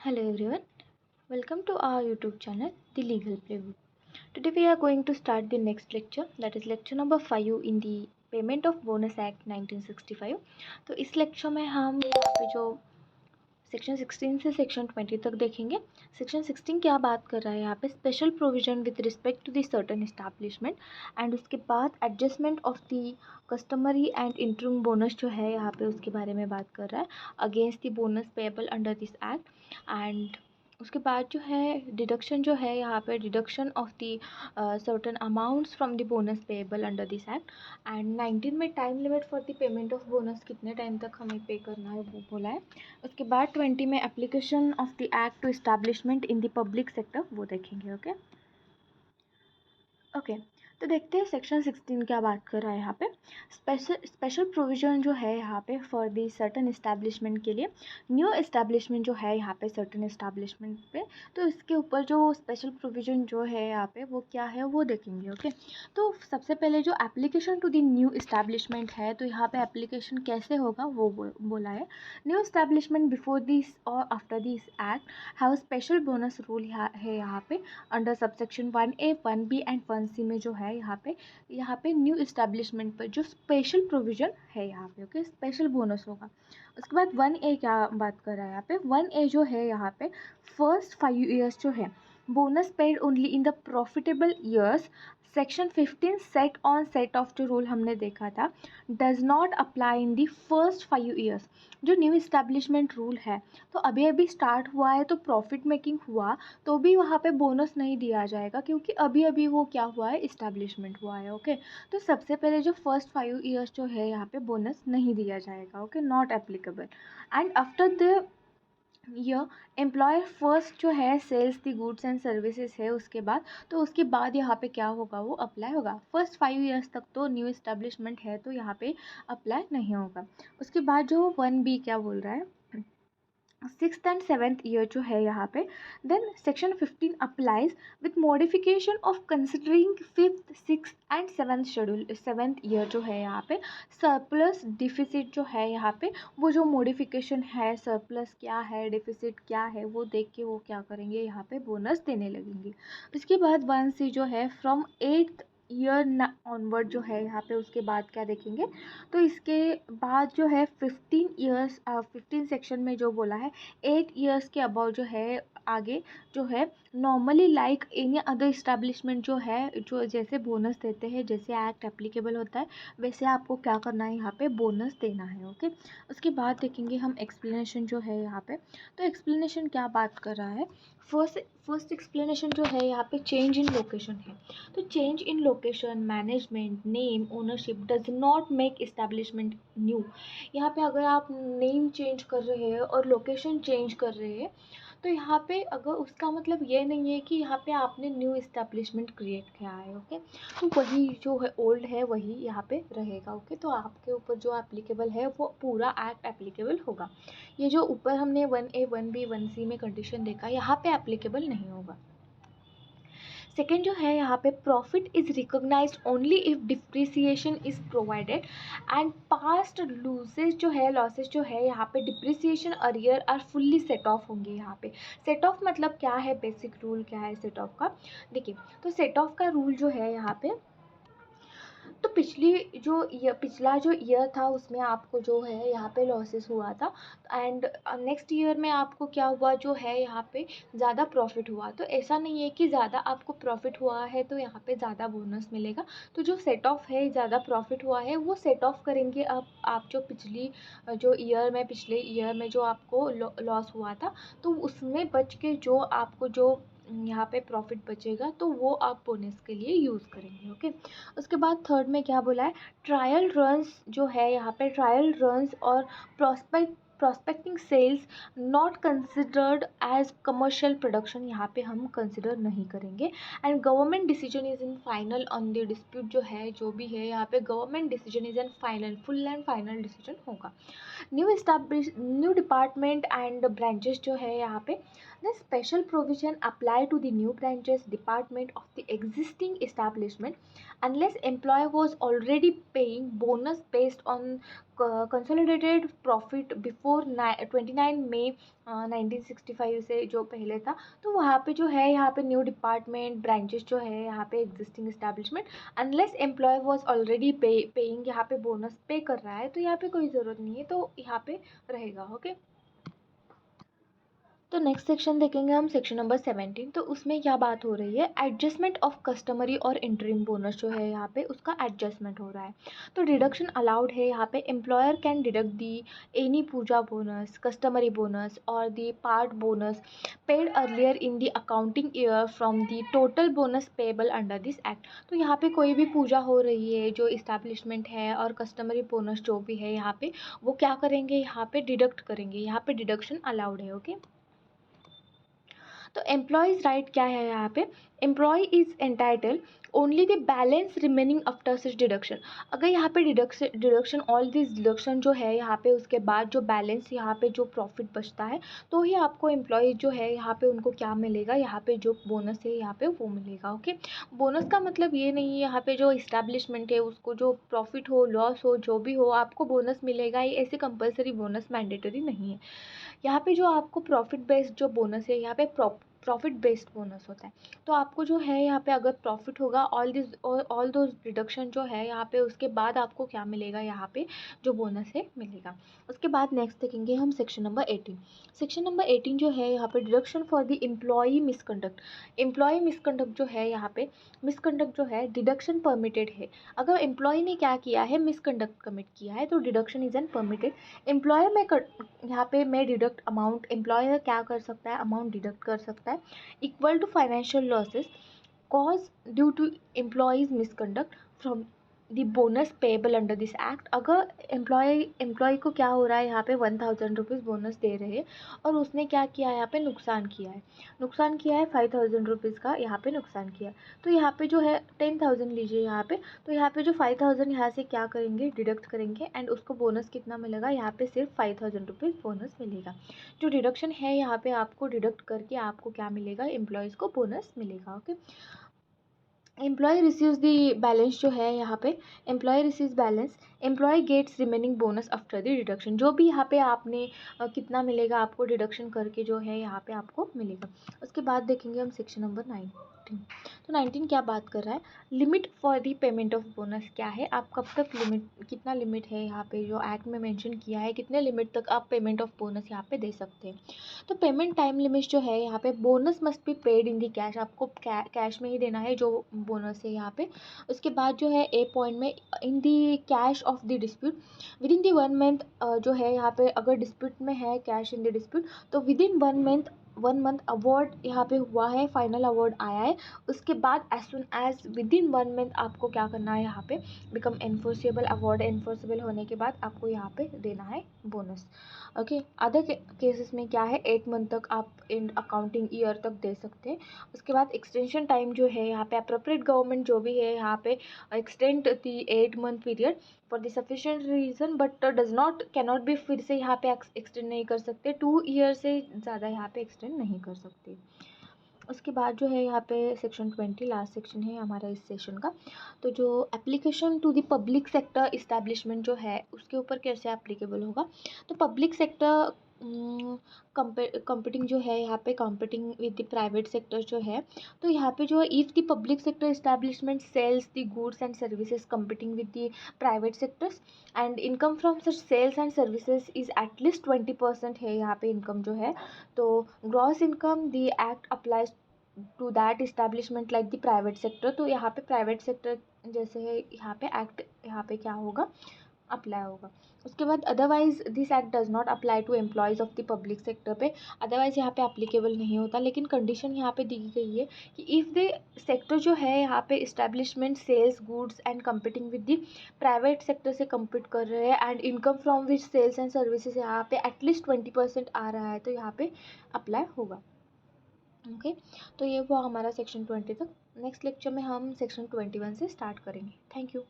Hello everyone, welcome to our YouTube channel, The Legal Playbook. Today we are going to start the next lecture, that is lecture number 5 in the Payment of Bonus Act 1965. तो इस lecture में हम यहाँ पे जो section 16 से section 20 तक देखेंगे। सेक्शन 16 क्या बात कर रहा है यहाँ पे, special provision with respect to the certain establishment, and उसके बाद adjustment of the customary and interim bonus जो है यहाँ पे उसके बारे में बात कर रहा है, against the bonus payable under this act. And उसके बाद जो है डिडक्शन जो है यहाँ पे, deduction of the certain amounts from the bonus payable under this act. And 19 में time limit for the payment of bonus, कितने टाइम तक हमें पे करना है वो बोला है। उसके बाद 20 में application of the act to establishment in the public sector वो देखेंगे। ओके, तो देखते हैं सेक्शन 16 क्या बात कर रहा है यहाँ पे। स्पेशल प्रोविजन जो है यहाँ पे फॉर दी सर्टन इस्टेब्लिशमेंट के लिए, न्यू इस्टेब्लिशमेंट जो है यहाँ पे सर्टन इस्टेब्लिशमेंट पे, तो इसके ऊपर जो स्पेशल प्रोविजन जो है यहाँ पे वो क्या है वो देखेंगे। ओके, तो सबसे पहले जो application to the new establishment है, तो यहाँ पे एप्लीकेशन कैसे होगा वो बोला है। न्यू इस्टेब्लिशमेंट बिफोर दिस और after this act have special bonus rule है यहाँ पे under subsection 1A 1B and 1C में जो है यहाँ पे न्यू इस्टेब्लिशमेंट पर जो स्पेशल प्रोविजन है यहाँ पे, ओके, स्पेशल बोनस होगा। उसके बाद 1A क्या बात कर रहा है यहाँ पे, 1A जो है यहाँ पे फर्स्ट 5 ईयर्स जो है bonus paid only in the profitable years. Section 15 set on set of जो रूल हमने देखा था does not apply in the first 5 years. जो न्यू इस्टेब्लिशमेंट रूल है, तो अभी अभी स्टार्ट हुआ है तो प्रॉफिट मेकिंग हुआ तो भी वहाँ पे बोनस नहीं दिया जाएगा, क्योंकि अभी अभी वो क्या हुआ है, इस्टेब्लिशमेंट हुआ है। ओके, तो सबसे पहले जो फर्स्ट 5 ईयर्स जो है यहाँ पे बोनस नहीं दिया जाएगा। Okay, not applicable. And after the यह एम्प्लॉयर फर्स्ट जो है sells the goods and services है उसके बाद, तो उसके बाद यहाँ पे क्या होगा वो अप्लाई होगा। फर्स्ट 5 ईयर्स तक तो न्यू इस्टेब्लिशमेंट है तो यहाँ पे अप्लाई नहीं होगा। उसके बाद जो 1B क्या बोल रहा है, 6th एंड 7th ईयर जो है यहाँ पे, then section 15 applies with modification of considering 5th 6th and 7th schedule. 7th year जो है यहाँ पे सरप्लस डिफिसिट जो है यहाँ पे, वो जो मॉडिफिकेशन है, सरप्लस क्या है डिफिसिट क्या है वो देख के वो क्या करेंगे यहाँ पे बोनस देने लगेंगे। उसके बाद 1C जो है फ्रॉम 8th ईयर ऑनवर्ड जो है यहाँ पे, उसके बाद क्या देखेंगे, तो इसके बाद जो है 15 ईयर्स 15 सेक्शन में जो बोला है 8 ईयर्स के अबाउ जो है आगे जो है normally like any other establishment जो है, जो जैसे बोनस देते हैं, जैसे एक्ट एप्लीकेबल होता है वैसे आपको क्या करना है यहाँ पे बोनस देना है। ओके, उसके बाद देखेंगे हम एक्सप्लेनेशन जो है यहाँ पे, तो एक्सप्लेनेशन क्या बात कर रहा है। फर्स्ट एक्सप्लेनेशन जो है यहाँ पे चेंज इन लोकेशन है, तो change in location, management, name, ownership does not make establishment new. यहाँ पे अगर आप नेम चेंज कर रहे हैं और लोकेशन चेंज कर रहे हैं, तो यहाँ पे अगर उसका मतलब ये नहीं है कि यहाँ पे आपने न्यू इस्टेब्लिशमेंट क्रिएट किया है। ओके, तो वही जो है ओल्ड है वही यहाँ पे रहेगा। ओके, तो आपके ऊपर जो एप्लीकेबल है वो पूरा एक्ट एप्लीकेबल होगा। ये जो ऊपर हमने 1A 1B 1C में कंडीशन देखा, यहाँ पे एप्लीकेबल नहीं होगा। सेकेंड जो है यहाँ पे, profit is recognised only if depreciation is provided and past losses जो है, लॉसेज जो है यहाँ पे depreciation arrear are fully set off होंगे। यहाँ पे सेट ऑफ मतलब क्या है, बेसिक रूल क्या है सेट ऑफ का, देखिए तो सेट ऑफ का रूल जो है यहाँ पे, तो पिछला जो ईयर था उसमें आपको जो है यहाँ पे लॉसेस हुआ था, एंड नेक्स्ट ईयर में आपको क्या हुआ जो है यहाँ पे ज़्यादा प्रॉफिट हुआ। तो ऐसा नहीं है कि ज़्यादा आपको प्रॉफिट हुआ है तो यहाँ पे ज़्यादा बोनस मिलेगा। तो जो सेट ऑफ है, ज़्यादा प्रॉफिट हुआ है वो सेट ऑफ करेंगे आप जो पिछले ईयर में जो आपको लॉस हुआ था, तो उसमें बच के जो आपको जो यहाँ पे प्रॉफिट बचेगा तो वो आप बोनस के लिए यूज़ करेंगे। ओके, उसके बाद थर्ड में क्या बोला है, ट्रायल रन्स जो है यहाँ पे, ट्रायल रन्स और prospecting sales not considered as commercial production, यहाँ पे हम कंसिडर नहीं करेंगे। And government decision is in final on the dispute, जो है जो भी है यहाँ पे government decision is in final, full and final decision होगा। न्यू डिपार्टमेंट एंड ब्रांचेस जो है यहाँ पे, the special provision apply to the new branches department of the existing establishment unless employer was already paying bonus based on consolidated profit before 29 मई 1965 से जो पहले था, तो वहाँ पे जो है यहाँ पे न्यू डिपार्टमेंट ब्रांचेस जो है यहाँ पे existing establishment, unless employee was already paying, यहाँ पे बोनस पे कर रहा है तो यहाँ पे कोई ज़रूरत नहीं है, तो यहाँ पे रहेगा। ओके, तो नेक्स्ट सेक्शन देखेंगे हम, सेक्शन नंबर 17। तो उसमें क्या बात हो रही है, एडजस्टमेंट ऑफ कस्टमरी और इंटरिम बोनस जो है यहाँ पे उसका एडजस्टमेंट हो रहा है। तो डिडक्शन अलाउड है यहाँ पे, employer can deduct the any puja bonus, customary bonus और the part bonus paid earlier in the accounting year from the total bonus payable under this act. तो यहाँ पे कोई भी पूजा हो रही है जो इस्टेब्लिशमेंट है और कस्टमरी बोनस जो भी है यहाँ पे वो क्या करेंगे, यहाँ पे डिडक्ट करेंगे, यहाँ पे डिडक्शन अलाउड है। ओके, तो एम्प्लॉयज़ राइट क्या है यहाँ पे, employee is entitle only the balance remaining after such deduction. अगर यहाँ पे डिडक्शन ऑल दिस डिडक्शन जो है यहाँ पे उसके बाद जो बैलेंस यहाँ पे जो प्रॉफिट बचता है तो ही आपको एम्प्लॉय जो है यहाँ पे उनको क्या मिलेगा, यहाँ पे जो बोनस है यहाँ पे वो मिलेगा। ओके, बोनस का मतलब ये नहीं है यहाँ पे जो इस्टेब्लिशमेंट है उसको जो प्रॉफिट हो लॉस हो जो भी हो आपको बोनस मिलेगा, ये ऐसे कंपलसरी बोनस मैंडेटरी नहीं है। यहाँ पे जो आपको प्रॉफिट बेस्ड जो बोनस है यहाँ पे प्रॉफिट बेस्ड बोनस होता है। तो आपको जो है यहाँ पे अगर प्रॉफिट होगा ऑल दो डिडक्शन जो है यहाँ पे उसके बाद आपको क्या मिलेगा, यहाँ पे जो बोनस है मिलेगा। उसके बाद नेक्स्ट देखेंगे हम सेक्शन नंबर 18। सेक्शन नंबर 18 जो है यहाँ पे deduction for the employee misconduct. Employee misconduct जो है यहाँ पे मिसकंडक्ट जो है डिडक्शन परमिटेड है। अगर एम्प्लॉय ने क्या किया है, मिसकंडक्ट कमिट किया है तो deduction is an permitted. Employer में यहाँ पे मैं डिडक्ट अमाउंट, एम्प्लॉयर क्या कर सकता है, अमाउंट डिडक्ट कर सकता है equal to financial losses cause due to employees misconduct from the bonus payable under this act. अगर एम्प्लॉय को क्या हो रहा है, यहाँ पे 1000 रुपीज़ बोनस दे रहे हैं और उसने क्या किया है, यहाँ पे नुकसान किया है 5000 रुपीज़ का यहाँ पे नुकसान किया है। तो यहाँ पे जो है 10,000 लीजिए यहाँ पे, तो यहाँ पे जो 5000 यहाँ से क्या करेंगे, डिडक्ट करेंगे एंड उसको बोनस कितना मिलेगा, यहाँ पे सिर्फ 5000 रुपीज़ बोनस मिलेगा। जो डिडक्शन है यहाँ पे आपको डिडक्ट करके आपको क्या मिलेगा, एम्प्लॉयज़ को बोनस मिलेगा। Okay, employee receives the balance जो है यहाँ पे, employee receives balance, employee gets remaining bonus after the deduction. जो भी यहाँ पे आपने कितना मिलेगा आपको डिडक्शन करके जो है यहाँ पे आपको मिलेगा। उसके बाद देखेंगे हम सेक्शन नंबर 19। तो 19 क्या बात कर रहा है, limit for the payment of bonus क्या है, आप कब तक लिमिट, कितना लिमिट है यहाँ पे जो एक्ट में मेंशन किया है, कितने लिमिट तक आप पेमेंट ऑफ बोनस यहाँ पे दे सकते हैं। तो पेमेंट टाइम लिमिट जो है यहाँ पे, bonus must be paid in the cash, आपको कैश में ही देना है जो बोनस है यहाँ पे। उसके बाद जो है ए पॉइंट में, in the case of the dispute within the 1 month, जो है यहाँ पे अगर डिस्प्यूट में है कैश इन द डिस्प्यूट तो विद इन 1 मंथ अवार्ड यहाँ पे हुआ है, फाइनल अवार्ड आया है, उसके बाद as soon as within 1 month आपको क्या करना है, यहाँ पे बिकम एनफोर्सेबल, अवार्ड एनफोर्सेबल होने के बाद आपको यहाँ पे देना है बोनस। ओके, अदर केसेस में क्या है, 8 मंथ तक आप इन अकाउंटिंग ईयर तक दे सकते हैं। उसके बाद एक्सटेंशन टाइम जो है यहाँ पे, अप्रोप्रिएट गवर्नमेंट जो भी है यहाँ पे extend the 8 month period for the sufficient reason but does not cannot be, फिर से यहाँ पे एक्सटेंड नहीं कर सकते, 2 ईयर से ज़्यादा यहाँ पे एक्सटेंड नहीं कर सकते। उसके बाद जो है यहाँ पे सेक्शन 20 लास्ट सेक्शन है हमारा इस सेशन का। तो जो application to the public sector establishment जो है उसके ऊपर कैसे एप्लीकेबल होगा, तो पब्लिक सेक्टर कंपीटिंग जो है यहाँ पे, competing with the private sector जो है, तो यहाँ पे जो है if the public sector establishment sells the goods and services competing with the private sectors and income from such sales and services is at least 20% है यहाँ पे इनकम जो है, तो gross income the act applies to that establishment like the private sector. तो यहाँ पे private sector जैसे है यहाँ पे एक्ट यहाँ पे क्या होगा, अप्लाई होगा। उसके बाद otherwise this act does not apply to employees of the public sector पे, अदरवाइज यहाँ पे अप्लीकेबल नहीं होता, लेकिन कंडीशन यहाँ पे दी गई है कि इफ़ द सेक्टर जो है यहाँ पे establishment sells goods and competing with the private sector से compete कर रहे हैं and income from which sales and services यहाँ पे एटलीस्ट 20% आ रहा है, तो यहाँ पे अप्लाई होगा। ओके, तो ये वो हमारा सेक्शन 20 तक। नेक्स्ट लेक्चर में हम सेक्शन 21 से स्टार्ट करेंगे। Thank you.